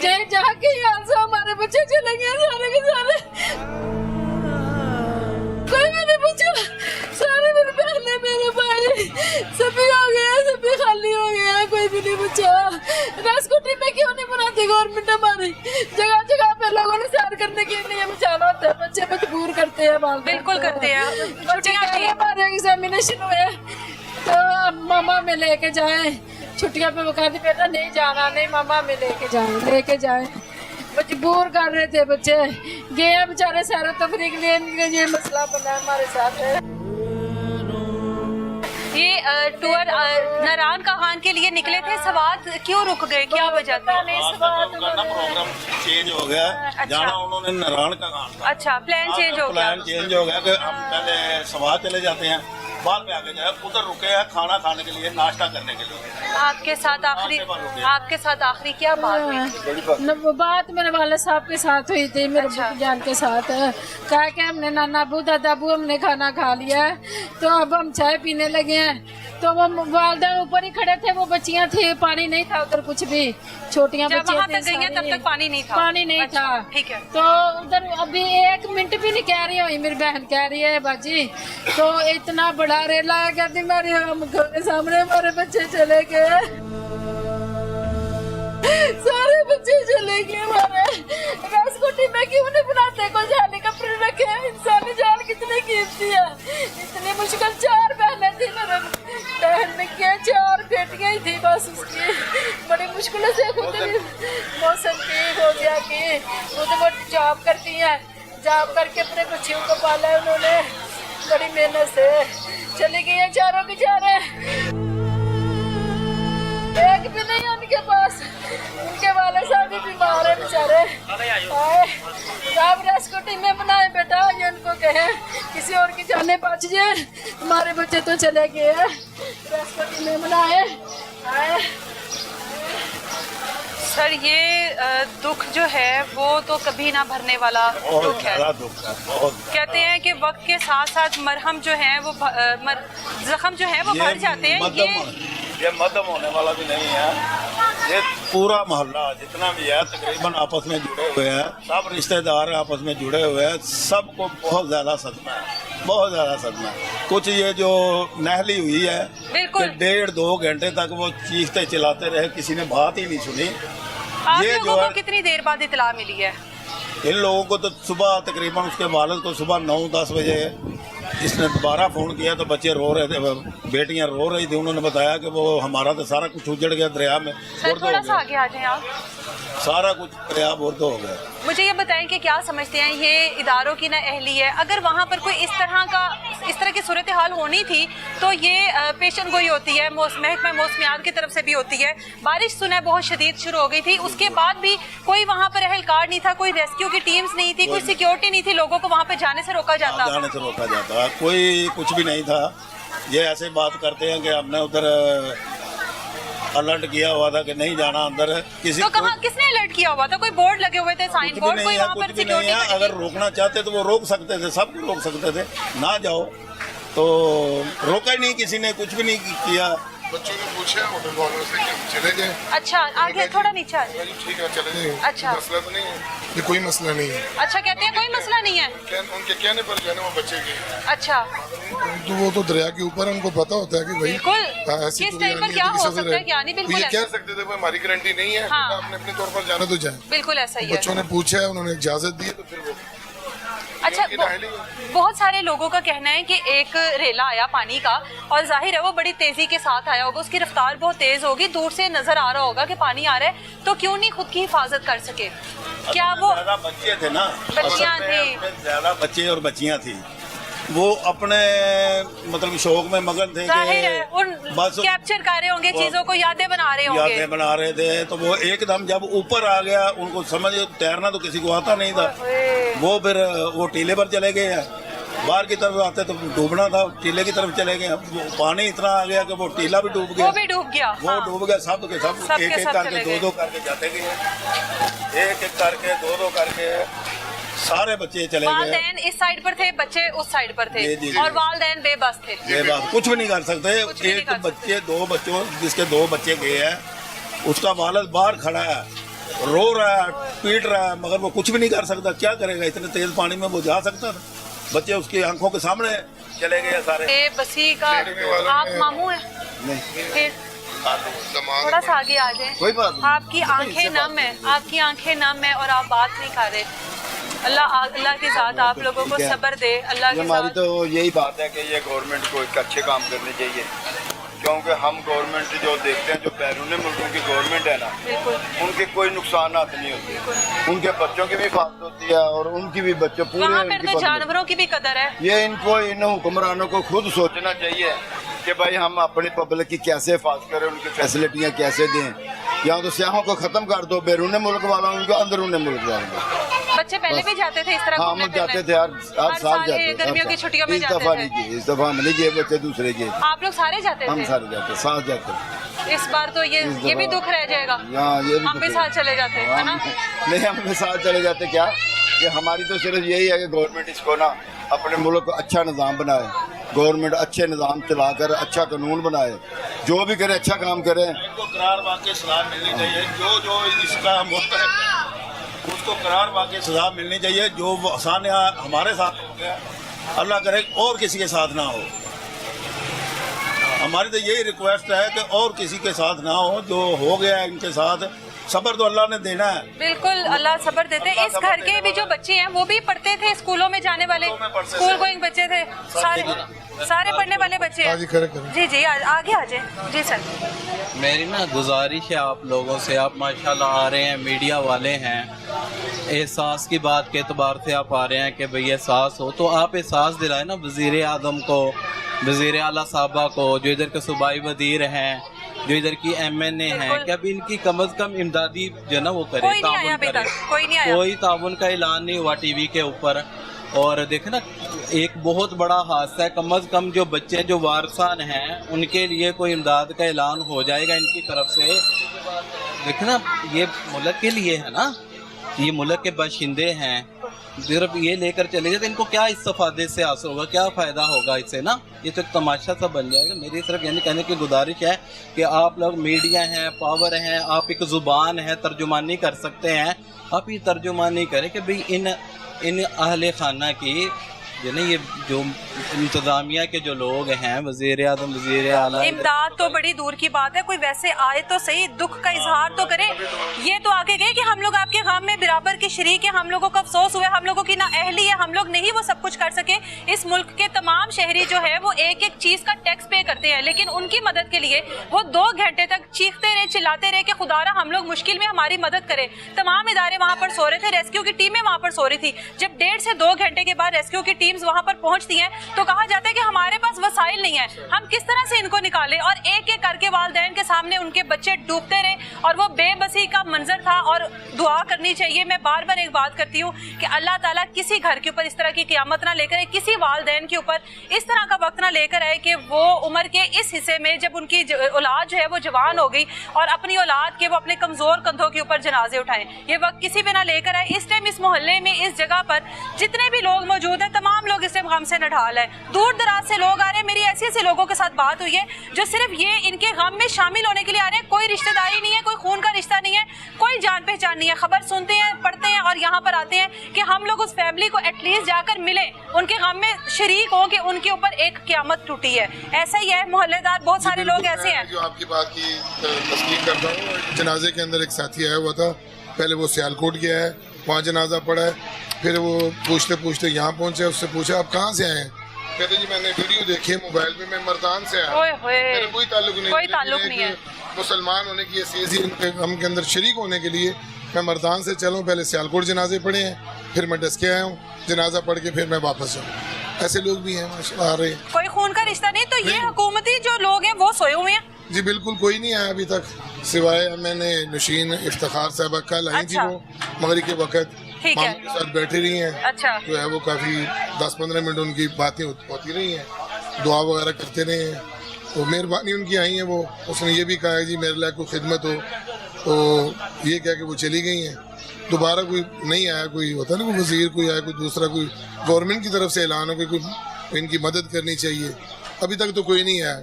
जाके यहाँ से हमारे बच्चे चले गए सारे के सारे, कोई भी नहीं पूछा, सारे मेरे बहने मेरे भाई सभी हो गया, सभी खाली हो गया, कोई भी नहीं पूछा। राजकोटी में क्यों नहीं बनाती गवर्नमेंट हमारी? जगह जगह पे लोगों ने सैर करने के लिए बचाना होता है, बच्चे मजबूर करते हैं, बिल्कुल करते हैं। बच्चे हमारे एग्जामिनेशन हुए तो अब मामा में लेके जाए, छुट्टियां पे वो कहती बेटा नहीं जाना, नहीं मामा में लेके जाए, मजबूर कर रहे थे बच्चे, गए बेचारे सैर तफरी के लिए, ये मसला बना हमारे साथ है। ये टूर नारायण खान के लिए निकले थे, सवात क्यों रुक गए, क्या वजह थी? प्रोग्राम चेंज हो गया। अच्छा। जाना उन्होंने नारायण का खान। अच्छा, प्लान चेंज हो गया। प्लान चेंज हो गया कि हम पहले सवात चले जाते हैं, बाद में आगे जाए, उधर रुके हैं खाना खाने के लिए, नाश्ता करने के लिए। आपके साथ आखिरी क्या बात हुई? बात मेरे वाले साहब के साथ हुई थी, मेरे जान के साथ, कहा कि हमने नाना अबू दादा अबू हमने खाना खा लिया है, तो अब हम चाय पीने लगे हैं। तो वो वालदा ऊपर ही खड़े थे, वो बच्चियां थी, पानी नहीं था उधर कुछ भी, छोटियां बच्चियां तक गई हैं तब तक पानी नहीं था। था। ठीक है। तो उधर अभी 1 मिनट भी नहीं कह रही हुई, मेरी बहन कह रही है बाजी, तो इतना बड़ा रेला है, कहती मेरे हम घर के सामने हमारे बच्चे चले गए, सारे बच्चे चले गए हमारे। राजकोटी में क्यों नहीं बनाते, कोई हेलीकॉप्टर रखे, इंसानी जान कितनी कीमती है, इतनी मुश्किल। 4 बहनें थी मेरे बहन में, क्या 4 बेटियां ही थी बस उसकी, बड़ी मुश्किल से खुद मौसम ठीक हो गया कि खुद वो जॉब करती है, जॉब करके अपने बच्चियों को पाला है उन्होंने, बड़ी मेहनत से चली गई है चारों की चारे, एक भी नहीं है उनके पास, उनके वाले साहब भी बीमार है बेचारे। आप राजकोटी में बनाए बेटा, ये उनको कहे किसी और की जाने बच जाए, हमारे बच्चे तो चले गए हैं, राजकोटी में बनाए। सर ये दुख जो है वो तो कभी ना भरने वाला दुख है। कहते हैं कि वक्त के साथ साथ मरहम जो है वो जख्म जो है वो भर जाते हैं। ये मध्यम होने वाला भी नहीं है, ये पूरा मोहल्ला जितना भी है तकरीबन आपस में जुड़े हुए हैं, सब रिश्तेदार आपस में जुड़े हुए हैं, सबको बहुत ज्यादा सदमा है, बहुत ज्यादा सदमा है। कुछ ये जो नहली हुई है कि 1.5-2 घंटे तक वो चीखते चिल्लाते रहे, किसी ने बात ही नहीं सुनी। आप लोगों को कितनी देर बाद इतला मिली है? इन लोगों को तो सुबह तकरीबन उसके वालिद को सुबह 9-10 बजे इसने दोबारा फ़ोन किया तो बच्चे रो रहे थे, बेटियां रो रही थी, उन्होंने बताया कि वो हमारा तो सारा कुछ उजड़ गया दरिया में। सर थोड़ा सा आगे आ जाएं आप। सारा कुछ दरिया बोर्द हो गया। मुझे ये बताएं कि क्या समझते हैं ये इदारों की नाअहली है? अगर वहाँ पर कोई इस तरह की सूरत हाल होनी थी तो ये पेशन गोई होती है, महकमा मौसमियात की तरफ से भी होती है। बारिश सुना बहुत शदीद शुरू हो गई थी, उसके बाद भी कोई वहाँ पर अहलकार नहीं था, कोई रेस्क्यू की टीम्स नहीं थी, कोई सिक्योरिटी नहीं थी, लोगों को वहाँ पे जाने से रोका जाता, कोई कुछ भी नहीं था। ये ऐसे बात करते हैं कि हमने उधर अलर्ट किया हुआ था कि नहीं जाना अंदर। किसी तो कहाँ किसने अलर्ट किया हुआ था? कोई बोर्ड लगे हुए थे, साइन बोर्ड, कोई वहाँ पर सिक्योरिटी? अगर रोकना चाहते तो वो रोक सकते थे, सब रोक सकते थे, ना जाओ तो रोका ही नहीं, किसी ने कुछ भी नहीं किया। बच्चों ने पूछा वालों से कि चले जाए। अच्छा आगे थोड़ा नीचे आ जाए। ठीक है चले जाए। अच्छा मसला तो नहीं है, ये कोई मसला नहीं है। अच्छा कहते हैं कोई मसला नहीं है, उनके कहने पर जाने वो बच्चे के। अच्छा तो वो तो दरिया के ऊपर उनको पता होता है कि भाई बिल्कुल ऐसी किस टाइम पर क्या हो सकता है क्या नहीं, बिल्कुल ये कह सकते थे हमारी गारंटी नहीं है, आपने अपने तौर पर जाना तो जाए। बिल्कुल ऐसा ही है। बच्चों ने पूछा है, उन्होंने इजाजत दी तो फिर वो। अच्छा बहुत सारे लोगों का कहना है कि एक रेला आया पानी का और जाहिर है वो बड़ी तेजी के साथ आया होगा, उसकी रफ्तार बहुत तेज होगी, दूर से नजर आ रहा होगा कि पानी आ रहा है, तो क्यों नहीं खुद की हिफाजत कर सके? क्या वो ज्यादा बच्चे थे ना, बच्चियां थी, ज्यादा बच्चे और बच्चियां थी, वो अपने मतलब शौक में मगन थे कि बस कैप्चर कर रहे होंगे चीजों को, यादें बना रहे थे। तो वो एकदम जब ऊपर आ गया, उनको समझ तैरना तो किसी को आता नहीं था, वो फिर वो टीले पर चले गए हैं, बाहर की तरफ आते तो डूबना था, टीले की तरफ चले गए, पानी इतना आ गया कि वो टीला भी डूब गया, डूब गया, सब के सब एक एक करके 2-2 करके जाते गए, एक एक करके 2-2 करके सारे बच्चे चले गए। वालिदैन इस साइड पर थे, बच्चे उस साइड पर थे, और वालिदैन बेबस थे, कुछ भी नहीं कर सकते। एक बच्चे 2 बच्चों जिसके 2 बच्चे गए हैं, उसका वालिद बाहर खड़ा है, रो रहा है, पीट रहा है, मगर वो कुछ भी नहीं कर सकता। क्या करेगा? इतने तेज पानी में वो जा सकता था? बच्चे उसकी आंखों के सामने चले गए सारे। बसी का आप मामू है? नहीं, फिर थोड़ा सा आगे आ जाए। कोई बात नहीं। आपकी आंखें नम है, आपकी आंखें नम है और आप बात नहीं कर रहे। अल्लाह के साथ आप लोगों को सब्र दे। अल्लाह के हमारी साथ तो यही बात है कि ये गवर्नमेंट को एक अच्छे काम करने चाहिए, क्योंकि हम गवर्नमेंट जो देखते हैं, जो बैरून मुल्कों की गवर्नमेंट है ना, बिल्कुल उनके कोई नुकसान नहीं होते, उनके बच्चों की भी हिफाजत होती है और उनकी भी बच्चों पूरे वहाँ उनकी पर तो पकड़- जानवरों की भी कदर है। ये इनको इन हुक्मरानों को खुद सोचना चाहिए कि भाई हम अपनी पब्लिक की कैसे हिफाजत करें, उनकी फैसिलिटियाँ कैसे दें। या तो सियाहों को खत्म कर दो, बैरून मुल्क वालों उनको अंदरून मुल्क वालों। बच्चे पहले भी जाते थे इस तरह हाँ, घूमने हम फिरने? जाते थे, हर साल जाते थे। गर्मियों की छुट्टियों में इस जाते दफा थे? नहीं किए, इस दफा हम नहीं गए, बच्चे दूसरे गए। आप लोग सारे जाते हम थे? सारे जाते, साथ जाते। इस बार तो ये भी दुख रह जाएगा। हाँ, ये हम भी दुख साथ है। चले जाते है ना? नहीं, हम भी साथ चले जाते। क्या कि हमारी तो सिर्फ यही है कि गवर्नमेंट इसको ना अपने मुल्क को अच्छा निज़ाम बनाए, गवर्नमेंट अच्छे निज़ाम चलाकर अच्छा कानून बनाए, जो भी करे अच्छा काम करे। इनको करार वाकई सजा मिलनी चाहिए। जो इसका मुल्क है उसको करार वाकई सजा मिलनी चाहिए। जो आसान हमारे साथ हो गया, अल्लाह करे और किसी के साथ ना हो। हमारी तो यही रिक्वेस्ट है कि और किसी के साथ ना हो। जो हो गया है इनके साथ, सब्र तो अल्लाह ने देना है। बिल्कुल, अल्लाह सब्र देते हैं। इस घर के भी जो बच्चे हैं वो भी पढ़ते थे, स्कूलों में जाने वाले, स्कूल गोइंग बच्चे थे, सारे पढ़ने वाले बच्चे हैं। जी जी, आगे आ जाए। जी सर, मेरी ना गुजारिश है आप लोगों से, आप माशाल्लाह आ रहे हैं, मीडिया वाले हैं, एहसास की बात के एतबार से आप आ रहे हैं कि भाई एहसास हो, तो आप एहसास दिलाएं ना वज़ीर आज़म को, वज़ीर आला साहबा को, जो इधर के सूबाई वज़ीर हैं, जो इधर की MNA हैं, कि अभी इनकी कम अज़ कम इमदादी जो ना वो करे, कोई नहीं आया अभी तक, कोई नहीं आया। कोई ताउन का ऐलान नहीं हुआ टीवी के ऊपर। और देखे ना, एक बहुत बड़ा हादसा है, कम अज़ कम जो बच्चे जो वारसान हैं उनके लिए कोई इमदाद का ऐलान हो जाएगा इनकी तरफ से। देखे ना, ये मुल्क के लिए है ना, ये मुल्क के बाशिंदे हैं, सिर्फ ये लेकर चले जाए तो इनको क्या इस्तेफादे से हासिल होगा, क्या फ़ायदा होगा इससे ना? ये तो एक तमाशा सा बन जाएगा। मेरी सिर्फ यानी कहने की गुजारिश है कि आप लोग मीडिया हैं, पावर हैं, आप एक ज़ुबान है, तर्जुमानी कर सकते हैं, आप ये तर्जुमानी करें कि भाई इन अहले खाना की जो ना, ये जो इंतज़ामिया के जो लोग हैं, वज़ीर आज़म, वज़ीर आला, इमदाद तो बड़ी दूर की बात है, कोई वैसे आए तो सही, दुख का इजहार तो करे। ये तो आगे गए कि हम लोग आपके गम में बराबर के शरीक है, हम लोगों को अफसोस हुआ, हम लोगों की ना अहली है, हम लोग नहीं वो सब कुछ कर सके। इस मुल्क के तमाम शहरी जो है वो एक एक चीज़ का टैक्स पे करते हैं, लेकिन उनकी मदद के लिए वो 2 घंटे तक चीखते रहे, चिल्लाते रहे कि खुदारा हम लोग मुश्किल में, हमारी मदद करें। तमाम इदारे वहाँ पर सो रहे थे, रेस्क्यू की टीमें वहाँ पर सो रही थी। जब 1.5 से 2 घंटे के बाद रेस्क्यू की टीम्स वहाँ पर पहुँचती हैं तो कहा जाता है कि हमारे पास वसाइल नहीं है, हम किस तरह से इनको निकालें। और एक एक करके वालिदैन के सामने उनके बच्चे डूबते रहे और वो बेबसी का मंजर था। और दुआ करनी चाहिए, मैं बार बार एक बात करती हूँ कि अल्लाह ताला किसी घर के ऊपर इस तरह की क़यामत ना लेकर आए, किसी वालिदैन के ऊपर इस तरह का वक्त ना लेकर आए कि वो उम्र के इस हिस्से में जब उनकी औलाद जो है वो जवान हो गई और अपनी औलाद के वो अपने कमज़ोर कंधों के ऊपर जनाजे उठाएं। ये वक्त किसी पे ना लेकर आए। इस टाइम इस मोहल्ले में, इस जगह पर जितने भी लोग मौजूद हैं, तमाम लोग इस टाइम गम से नढाल है। दूर दराज से लोग आ रहे हैं। मेरी ऐसे ऐसे लोगों के साथ बात हुई है जो सिर्फ ये इनके गम में शामिल होने के लिए आ रहे हैं। कोई रिश्तेदारी नहीं है, कोई खून का रिश्ता नहीं है, कोई जान पहचान नहीं है। खबर सुनते हैं, पढ़ते हैं और यहाँ पर आते हैं कि हम लोग उस फैमिली को एटलीस्ट जाकर मिले, उनके गम में शरीक हों कि उनके ऊपर एक क़यामत टूटी है। ऐसा ही है, मोहल्लेदार बहुत सारे लोग ऐसे हैं। जो आपकी बात की तस्दीक करता हूँ, जनाजे के अंदर एक साथी आया हुआ था, पहले वो सियालकोट गया है, वहाँ जनाजा पड़ा है, फिर वो पूछते पूछते यहाँ पहुँचे, उससे पूछा आप कहाँ से आए हैं? कहते जी मैंने वीडियो देखी है मोबाइल में, मैं मर्दान से आया, मेरा कोई ताल्लुक नहीं, कोई ताल्लुक नहीं है। मुसलमान होने की हैसियत हम के अंदर शरीक होने के लिए मैं मर्दान से चलूँ, पहले सियालकोट जनाजे पढ़े हैं, फिर मैं डस के आया हूँ, जनाजा पढ़ के फिर मैं वापस जाऊँ। ऐसे लोग भी हैं माशाल्लाह आ रहे हैं। कोई खून का रिश्ता नहीं, तो ये हुकूमती जो लोग हैं वो सोए हुए हैं। जी बिल्कुल, कोई नहीं आया अभी तक, सिवाय मैंने नशीन इफ्तिखार साहबा कल आई थी, वो मगरिब के वक्त ठीक है, के साथ बैठी रही हैं। अच्छा, जो है वो काफ़ी 10-15 मिनट उनकी बातें होती रही हैं, दुआ वगैरह करते रहे हैं, तो मेहरबानी उनकी आई है। वो उसने ये भी कहा है जी मेरे लिए कोई खिदमत हो, तो ये कह के वो चली गई हैं। दोबारा कोई नहीं आया, कोई होता ना कोई वज़ीर कोई आया, कोई दूसरा कोई गवर्नमेंट की तरफ से ऐलान हो कि कोई इनकी मदद करनी चाहिए, अभी तक तो कोई नहीं आया।